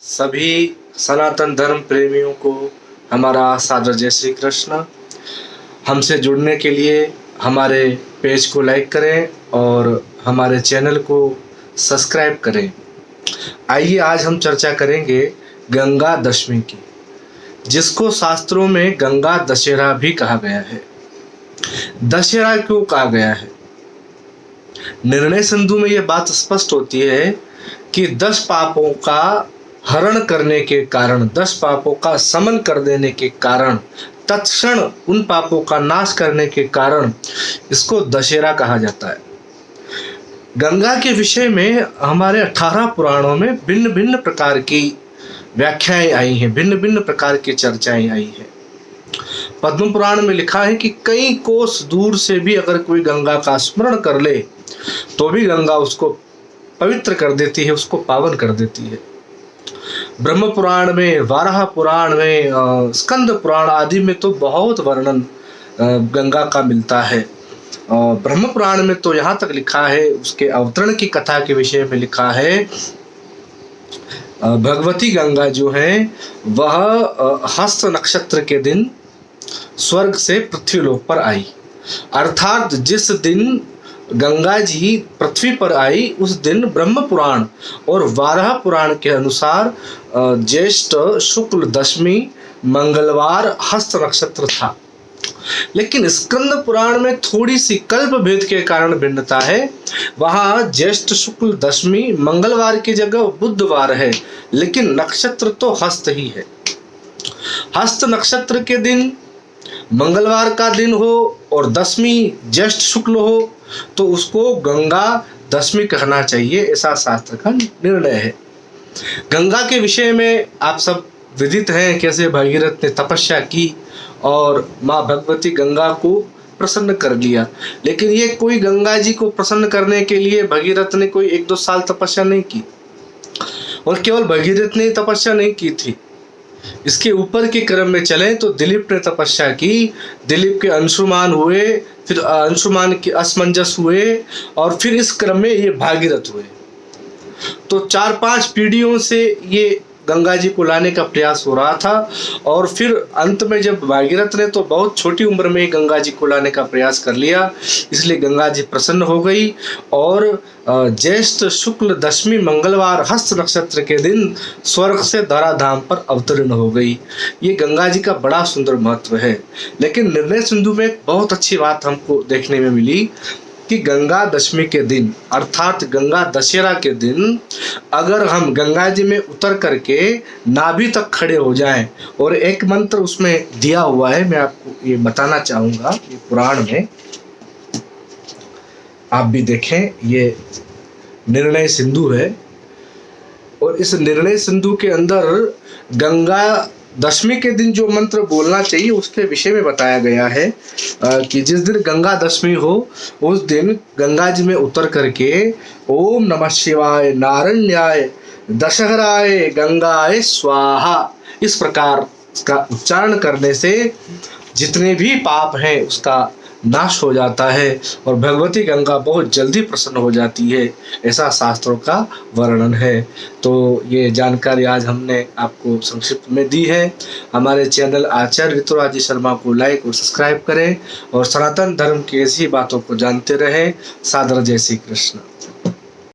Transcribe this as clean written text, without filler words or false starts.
सभी सनातन धर्म प्रेमियों को हमारा सादर जय श्री कृष्ण। हमसे जुड़ने के लिए हमारे पेज को लाइक करें और हमारे चैनल को सब्सक्राइब करें। आइए आज हम चर्चा करेंगे गंगा दशमी की, जिसको शास्त्रों में गंगा दशहरा भी कहा गया है। दशहरा क्यों कहा गया है? निर्णय सिंधु में यह बात स्पष्ट होती है कि 10 पापों का हरण करने के कारण, 10 पापों का समन कर देने के कारण, तत्क्षण उन पापों का नाश करने के कारण इसको दशहरा कहा जाता है। गंगा के विषय में हमारे 18 पुराणों में भिन्न भिन्न प्रकार की व्याख्याएं आई हैं, भिन्न भिन्न प्रकार की चर्चाएं आई हैं। पद्म पुराण में लिखा है कि कई कोस दूर से भी अगर कोई गंगा का स्मरण कर ले तो भी गंगा उसको पवित्र कर देती है, उसको पावन कर देती है। ब्रह्म पुराण में, वाराह पुराण में, स्कंद पुराण आदि में तो बहुत वर्णन गंगा का मिलता है। ब्रह्म पुराण में तो यहाँ तक लिखा है, उसके अवतरण की कथा के विषय में लिखा है, भगवती गंगा जो है वह हस्त नक्षत्र के दिन स्वर्ग से पृथ्वीलोक पर आई। अर्थात जिस दिन गंगा जी पृथ्वी पर आई उस दिन ब्रह्म पुराण और वाराह पुराण के अनुसार ज्येष्ठ शुक्ल दशमी मंगलवार हस्त नक्षत्र था। लेकिन स्कंद पुराण में थोड़ी सी कल्प भेद के कारण भिन्नता है। वहां ज्येष्ठ शुक्ल दशमी मंगलवार की जगह बुधवार है, लेकिन नक्षत्र तो हस्त ही है। हस्त नक्षत्र के दिन मंगलवार का दिन हो और दशमी ज्येष्ठ शुक्ल हो तो उसको गंगा दशमी कहना चाहिए, ऐसा शास्त्र का निर्णय है। गंगा के विषय में आप सब विदित हैं, कैसे भगीरथ ने तपस्या की और माँ भगवती गंगा को प्रसन्न कर लिया। लेकिन ये कोई गंगा जी को प्रसन्न करने के लिए भगीरथ ने कोई 1-2 साल तपस्या नहीं की, और केवल भगीरथ ने तपस्या नहीं की थी। इसके ऊपर के क्रम में चले तो दिलीप ने तपस्या की, दिलीप के अंशुमान हुए, फिर अंशुमान के असमंजस हुए, और फिर इस क्रम में ये भागीरथ हुए। तो 4-5 पीढ़ियों से ये गंगा जी को लाने का प्रयास हो रहा था, और फिर अंत में जब भागीरथ ने तो बहुत छोटी उम्र में गंगा जी को लाने का प्रयास कर लिया, इसलिए गंगा जी प्रसन्न हो गई और ज्येष्ठ शुक्ल दशमी मंगलवार हस्त नक्षत्र के दिन स्वर्ग से धराधाम पर अवतरण हो गई। ये गंगा जी का बड़ा सुंदर महत्व है। लेकिन निर्णय सिंधु में एक बहुत अच्छी बात हमको देखने में मिली कि गंगा दशमी के दिन अर्थात गंगा दशहरा के दिन अगर हम गंगा जी में उतर करके नाभि तक खड़े हो जाएं, और एक मंत्र उसमें दिया हुआ है, मैं आपको ये बताना चाहूँगा, ये पुराण में आप भी देखें, ये निर्णय सिंधु है, और इस निर्णय सिंधु के अंदर गंगा दशमी के दिन जो मंत्र बोलना चाहिए उसके विषय में बताया गया है कि जिस दिन गंगा दशमी हो उस दिन गंगा जी में उतर करके ओम नमः शिवाय नारण्याय दशहराय गंगाय स्वाहा, इस प्रकार का उच्चारण करने से जितने भी पाप हैं उसका नाश हो जाता है और भगवती गंगा बहुत जल्दी प्रसन्न हो जाती है, ऐसा शास्त्रों का वर्णन है। तो ये जानकारी आज हमने आपको संक्षिप्त में दी है। हमारे चैनल आचार्य ऋतुराज शर्मा को लाइक और सब्सक्राइब करें और सनातन धर्म की ऐसी बातों को जानते रहें। सादर जय श्री कृष्ण।